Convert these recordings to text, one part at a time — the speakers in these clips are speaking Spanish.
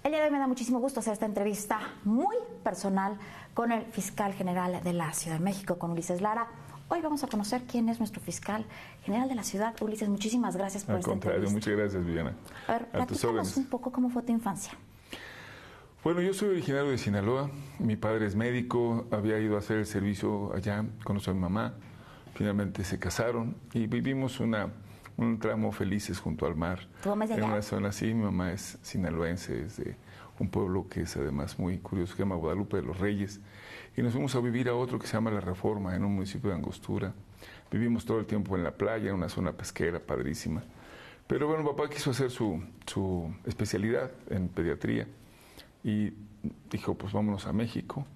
El día de hoy me da muchísimo gusto hacer esta entrevista muy personal con el fiscal general de la Ciudad de México, con Ulises Lara. Hoy vamos a conocer quién es nuestro fiscal general de la ciudad. Ulises, muchísimas gracias por esta entrevista. Al contrario, muchas gracias, Viviana. A ver, platícanos un poco cómo fue tu infancia. Bueno, yo soy originario de Sinaloa. Mi padre es médico, había ido a hacer el servicio allá, conoció a mi mamá. Finalmente se casaron y vivimos un tramo felices junto al mar. ¿Tu mamá es de allá? En una zona así. Mi mamá es sinaloense, es de un pueblo que es además muy curioso, que se llama Guadalupe de los Reyes. Y nos fuimos a vivir a otro que se llama La Reforma, en un municipio de Angostura. Vivimos todo el tiempo en la playa, en una zona pesquera padrísima. Pero bueno, papá quiso hacer su especialidad en pediatría y dijo, pues vámonos a México.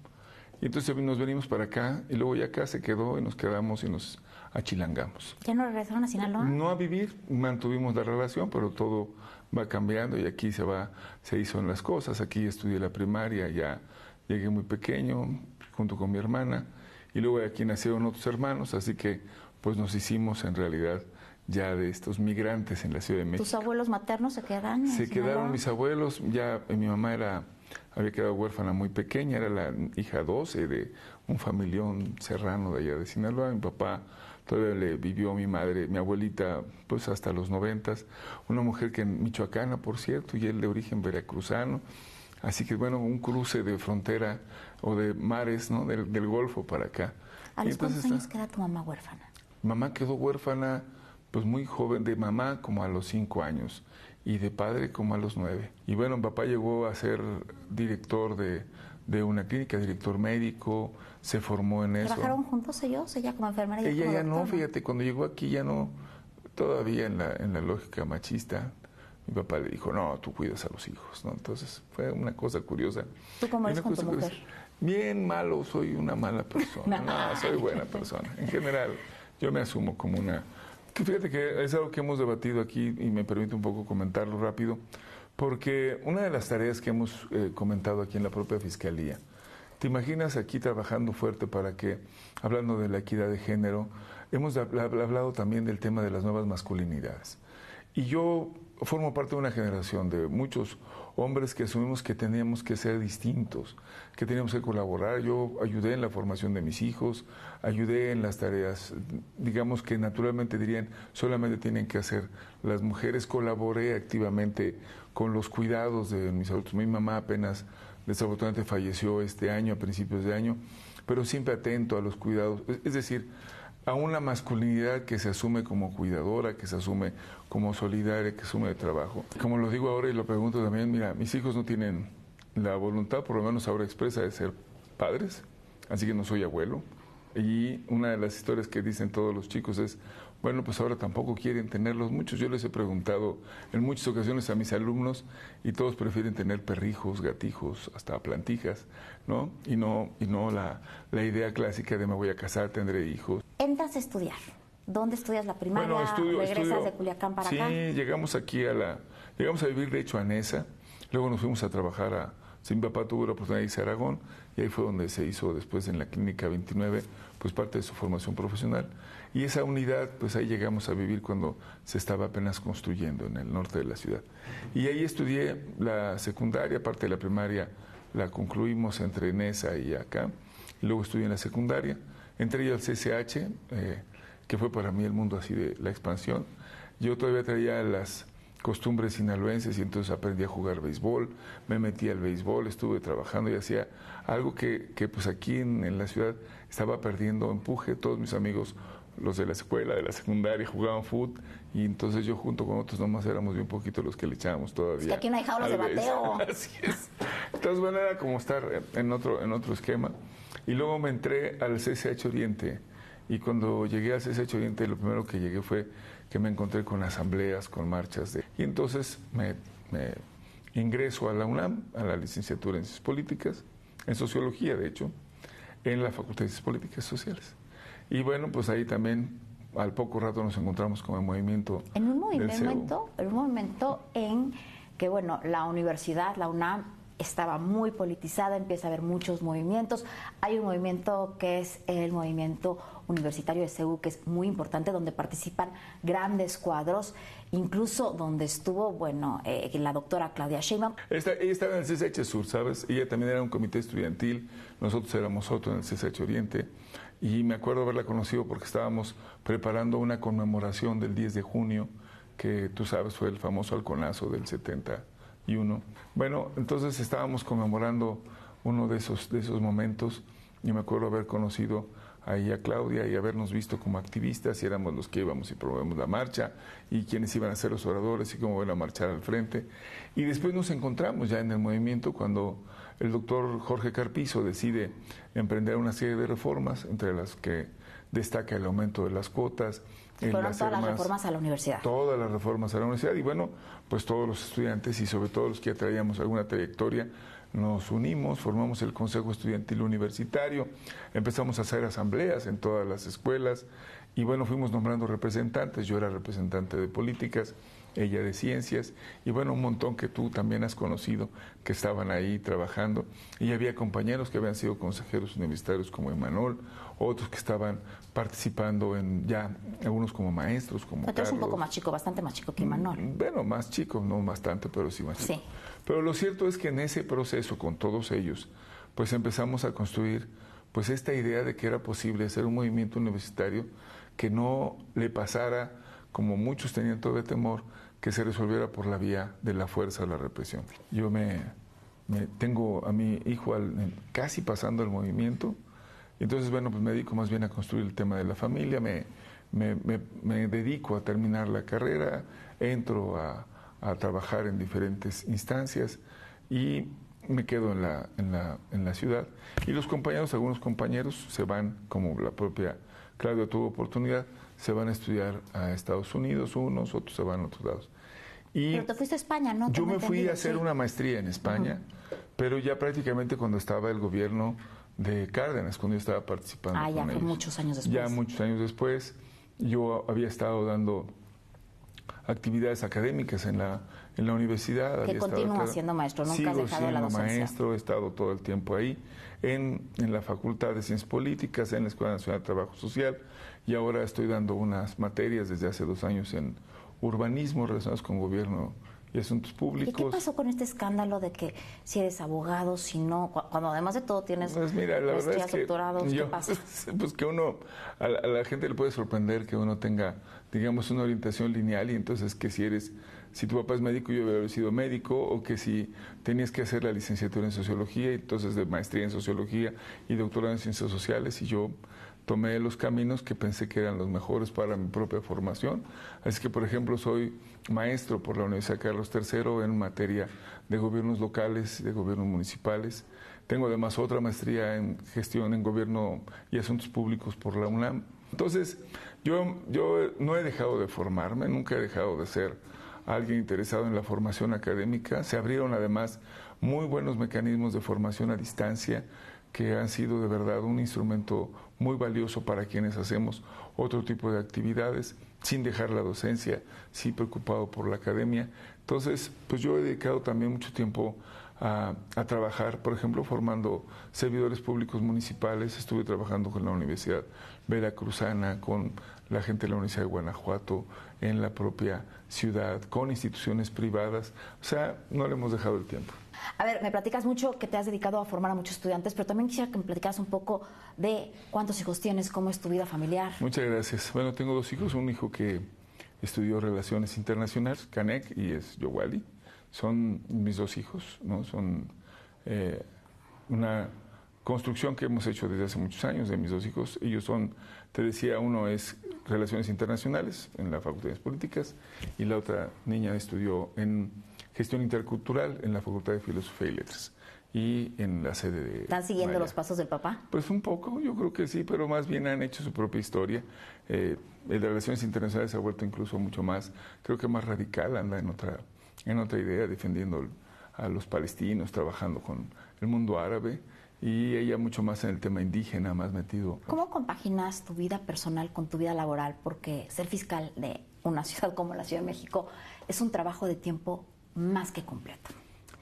Y entonces nos venimos para acá y luego ya acá se quedó y nos quedamos y nos achilangamos. ¿Ya no regresaron a Sinaloa? No a vivir, mantuvimos la relación, pero todo va cambiando y aquí se hizo en las cosas. Aquí estudié la primaria, ya llegué muy pequeño junto con mi hermana y luego aquí nacieron otros hermanos, así que pues nos hicimos en realidad ya de estos migrantes en la Ciudad de México. ¿Tus abuelos maternos se quedan en Se Sinaloa? quedaron mis abuelos, ya mi mamá había quedado huérfana muy pequeña, era la hija 12 de un familión serrano de allá de Sinaloa. Mi papá todavía le vivió a mi madre, mi abuelita, pues hasta los 90, una mujer que michoacana, por cierto, y él de origen veracruzano. Así que bueno, un cruce de frontera o de mares, ¿no? Del Golfo para acá. ¿A los cuántos años queda tu mamá huérfana? Mamá quedó huérfana pues muy joven, de mamá como a los 5 años y de padre como a los 9. Y bueno, papá llegó a ser director de una clínica, director médico, se formó en eso. ¿Trabajaron juntos ellos? ¿Ella como enfermera y ella como ya doctor, no, fíjate, cuando llegó aquí ya no, todavía en la lógica machista. Mi papá le dijo, no, tú cuidas a los hijos, ¿no? Entonces fue una cosa curiosa. ¿Tú cómo eres con tu mujer? Bien malo, soy una mala persona. No, soy buena persona. En general, yo me asumo como una... Fíjate que es algo que hemos debatido aquí y me permite un poco comentarlo rápido, porque una de las tareas que hemos comentado aquí en la propia Fiscalía, ¿te imaginas aquí trabajando fuerte para que, hablando de la equidad de género, hemos hablado también del tema de las nuevas masculinidades? Y yo formo parte de una generación de muchos hombres que asumimos que teníamos que ser distintos, que teníamos que colaborar. Yo ayudé en la formación de mis hijos, ayudé en las tareas, digamos que naturalmente dirían, solamente tienen que hacer las mujeres. Colaboré activamente con los cuidados de mis adultos. Mi mamá apenas, desafortunadamente, falleció este año, a principios de año, pero siempre atento a los cuidados. Es decir, a una masculinidad que se asume como cuidadora, que se asume como solidaria, que se asume de trabajo. Como lo digo ahora y lo pregunto también, mira, mis hijos no tienen la voluntad, por lo menos ahora expresa, de ser padres, así que no soy abuelo. Y una de las historias que dicen todos los chicos es, bueno, pues ahora tampoco quieren tenerlos muchos. Yo les he preguntado en muchas ocasiones a mis alumnos y todos prefieren tener perrijos, gatijos, hasta plantijas, ¿no? Y no la idea clásica de me voy a casar, tendré hijos. Entras a estudiar. ¿Dónde estudias la primaria? Bueno, ¿Regresas de Culiacán para acá? Sí, llegamos aquí llegamos a vivir de hecho a Nesa, luego nos fuimos a trabajar mi papá tuvo la oportunidad de irse a Aragón y ahí fue donde se hizo después en la Clínica 29, pues parte de su formación profesional. Y esa unidad, pues ahí llegamos a vivir cuando se estaba apenas construyendo en el norte de la ciudad. Y ahí estudié la secundaria, parte de la primaria la concluimos entre Nesa y acá, y luego estudié en la secundaria, entré yo al CCH, que fue para mí el mundo así de la expansión. Yo todavía traía las costumbres sinaloenses y entonces aprendí a jugar béisbol, me metí al béisbol, estuve trabajando y hacía algo que pues aquí en la ciudad estaba perdiendo empuje. Todos mis amigos, los de la escuela, de la secundaria, jugaban fútbol y entonces yo junto con otros nomás éramos bien poquito los que le echábamos todavía. Es que aquí no hay jaulas de bateo. Así es. Entonces bueno, era como estar en otro esquema. Y luego me entré al CCH Oriente. Y cuando llegué al CCH Oriente, lo primero que llegué fue que me encontré con asambleas, con marchas. Y entonces me ingreso a la UNAM, a la licenciatura en Ciencias Políticas, en Sociología, de hecho, en la Facultad de Ciencias Políticas y Sociales. Y bueno, pues ahí también al poco rato nos encontramos con el movimiento. En un momento en que, bueno, la universidad, la UNAM, estaba muy politizada, empieza a haber muchos movimientos. Hay un movimiento que es el movimiento universitario de CEU, que es muy importante, donde participan grandes cuadros, incluso donde estuvo, bueno, la doctora Claudia Sheinbaum. Ella estaba en el CCH Sur, ¿sabes? Ella también era un comité estudiantil, nosotros éramos otro en el CCH Oriente, y me acuerdo haberla conocido porque estábamos preparando una conmemoración del 10 de junio, que tú sabes fue el famoso halconazo del 71. Bueno, entonces estábamos conmemorando uno de esos momentos, y me acuerdo haber conocido ahí a Claudia y habernos visto como activistas, y éramos los que íbamos y promovemos la marcha, y quienes iban a ser los oradores y cómo iban a marchar al frente. Y después nos encontramos ya en el movimiento cuando el doctor Jorge Carpizo decide emprender una serie de reformas, entre las que destaca el aumento de las cuotas. Fueron todas las reformas a la universidad. Todas las reformas a la universidad, y bueno, pues todos los estudiantes y sobre todo los que ya traíamos alguna trayectoria, nos unimos, formamos el Consejo Estudiantil Universitario, empezamos a hacer asambleas en todas las escuelas y bueno, fuimos nombrando representantes. Yo era representante de políticas, ella de ciencias, y bueno, un montón que tú también has conocido que estaban ahí trabajando, y había compañeros que habían sido consejeros universitarios como Imanol, otros que estaban participando en ya, algunos como maestros, como Carlos. Un poco más chico, bastante más chico que Imanol. Bueno, más chico, no bastante, pero sí más chico. Sí. Pero lo cierto es que en ese proceso, con todos ellos, pues empezamos a construir pues esta idea de que era posible hacer un movimiento universitario que no le pasara, como muchos tenían todavía temor, que se resolviera por la vía de la fuerza o la represión. Yo tengo a mi hijo casi pasando el movimiento, entonces bueno, pues me dedico más bien a construir el tema de la familia, me dedico a terminar la carrera, entro a trabajar en diferentes instancias y me quedo en la ciudad. Y los compañeros, algunos compañeros se van, como la propia Claudia tuvo oportunidad, se van a estudiar a Estados Unidos, otros se van a otros lados. Pero te fuiste a España, ¿no? Yo me fui a hacer una maestría en España, pero ya prácticamente cuando estaba el gobierno de Cárdenas, cuando yo estaba participando con ya ellos. muchos años después. Ya muchos años después, yo había estado dando actividades académicas en la universidad. Que continúa siendo maestro, nunca has dejado la docencia. Sigo siendo maestro, he estado todo el tiempo ahí, en la Facultad de Ciencias Políticas, en la Escuela Nacional de Trabajo Social, y ahora estoy dando unas materias desde hace 2 años en urbanismo relacionados con gobierno y asuntos públicos. ¿Y qué pasó con este escándalo de que si eres abogado, si no, cuando además de todo tienes pues mira, la verdad es que doctorados, ¿qué pasa? Pues que a la gente le puede sorprender que uno tenga, digamos, una orientación lineal, y entonces que si tu papá es médico, yo debo haber sido médico, o que si tenías que hacer la licenciatura en sociología, y entonces de maestría en sociología y doctorado en ciencias sociales, y yo tomé los caminos que pensé que eran los mejores para mi propia formación. Así que, por ejemplo, soy maestro por la Universidad Carlos III en materia de gobiernos locales, de gobiernos municipales. Tengo además otra maestría en gestión en gobierno y asuntos públicos por la UNAM. Entonces, yo no he dejado de formarme, nunca he dejado de ser alguien interesado en la formación académica. Se abrieron además muy buenos mecanismos de formación a distancia que han sido de verdad un instrumento muy valioso para quienes hacemos otro tipo de actividades, sin dejar la docencia, sí preocupado por la academia. Entonces, pues yo he dedicado también mucho tiempo a trabajar, por ejemplo, formando servidores públicos municipales. Estuve trabajando con la Universidad Veracruzana, con la gente de la Universidad de Guanajuato, en la propia ciudad, con instituciones privadas. O sea, no le hemos dejado el tiempo. A ver, me platicas mucho que te has dedicado a formar a muchos estudiantes, pero también quisiera que me platicaras un poco de cuántos hijos tienes, cómo es tu vida familiar. Muchas gracias. Bueno, tengo 2 hijos, un hijo que estudió Relaciones Internacionales, Canek, y es Yowali. Son mis 2 hijos, ¿no? Son una construcción que hemos hecho desde hace muchos años de mis 2 hijos. Ellos son, te decía, uno es Relaciones Internacionales en la Facultad de Políticas, y la otra niña estudió en Gestión Intercultural en la Facultad de Filosofía y Letras y en la sede de ¿Están siguiendo Maya. los pasos del papá? Pues un poco, yo creo que sí, pero más bien han hecho su propia historia. El de Relaciones Internacionales se ha vuelto incluso mucho más, creo que más radical, anda en otra idea, defendiendo a los palestinos, trabajando con el mundo árabe, y ella mucho más en el tema indígena, más metido. ¿Cómo compaginas tu vida personal con tu vida laboral? Porque ser fiscal de una ciudad como la Ciudad de México es un trabajo de tiempo más que completo.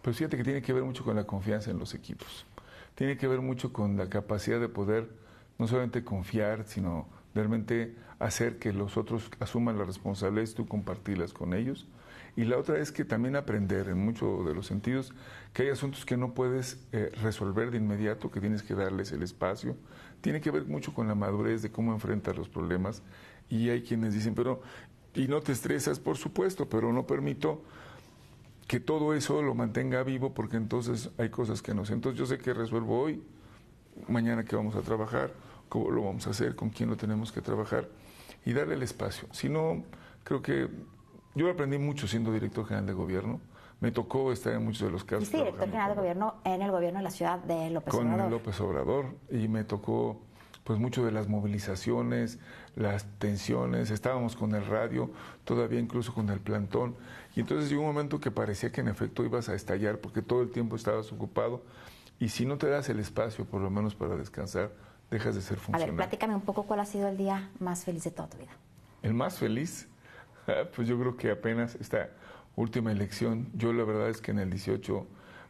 Pero fíjate que tiene que ver mucho con la confianza en los equipos. Tiene que ver mucho con la capacidad de poder no solamente confiar, sino realmente hacer que los otros asuman las responsabilidades, tú compartirlas con ellos. Y la otra es que también aprender en muchos de los sentidos que hay asuntos que no puedes resolver de inmediato, que tienes que darles el espacio. Tiene que ver mucho con la madurez de cómo enfrentar los problemas. Y hay quienes dicen, y no te estresas, por supuesto, pero no permito que todo eso lo mantenga vivo, porque entonces hay cosas que no sé. Entonces yo sé que resuelvo hoy, mañana que vamos a trabajar, cómo lo vamos a hacer, con quién lo tenemos que trabajar y darle el espacio. Si no, creo que yo aprendí mucho siendo director general de gobierno. Me tocó estar en muchos de los casos. ¿Fuiste director general de gobierno en el gobierno de la ciudad de López Obrador? Con López Obrador, y me tocó pues mucho de las movilizaciones, las tensiones, estábamos con el radio, todavía incluso con el plantón, y entonces llegó un momento que parecía que en efecto ibas a estallar porque todo el tiempo estabas ocupado, y si no te das el espacio por lo menos para descansar, dejas de ser funcionario. A ver, platícame un poco cuál ha sido el día más feliz de toda tu vida. El más feliz, pues yo creo que apenas esta última elección, yo la verdad es que en el 18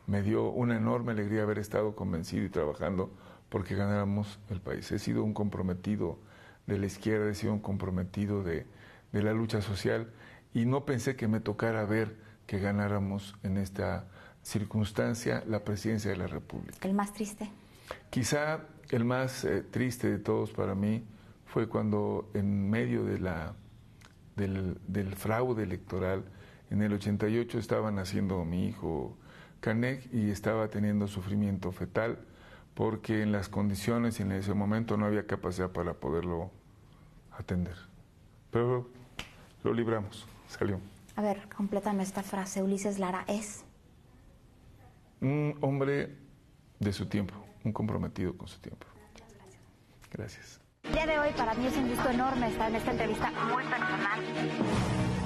me dio una enorme alegría haber estado convencido y trabajando porque ganáramos el país. He sido un comprometido de la izquierda, he sido un comprometido de la lucha social y no pensé que me tocara ver que ganáramos en esta circunstancia la presidencia de la República. ¿El más triste? Quizá el más triste de todos para mí fue cuando en medio de del fraude electoral, en el 88 estaba naciendo mi hijo Canek y estaba teniendo sufrimiento fetal porque en las condiciones y en ese momento no había capacidad para poderlo atender. Pero lo libramos, salió. A ver, complétame esta frase. Ulises Lara es un hombre de su tiempo, un comprometido con su tiempo. Muchas gracias. Gracias. El día de hoy para mí es un gusto enorme estar en esta entrevista muy personal.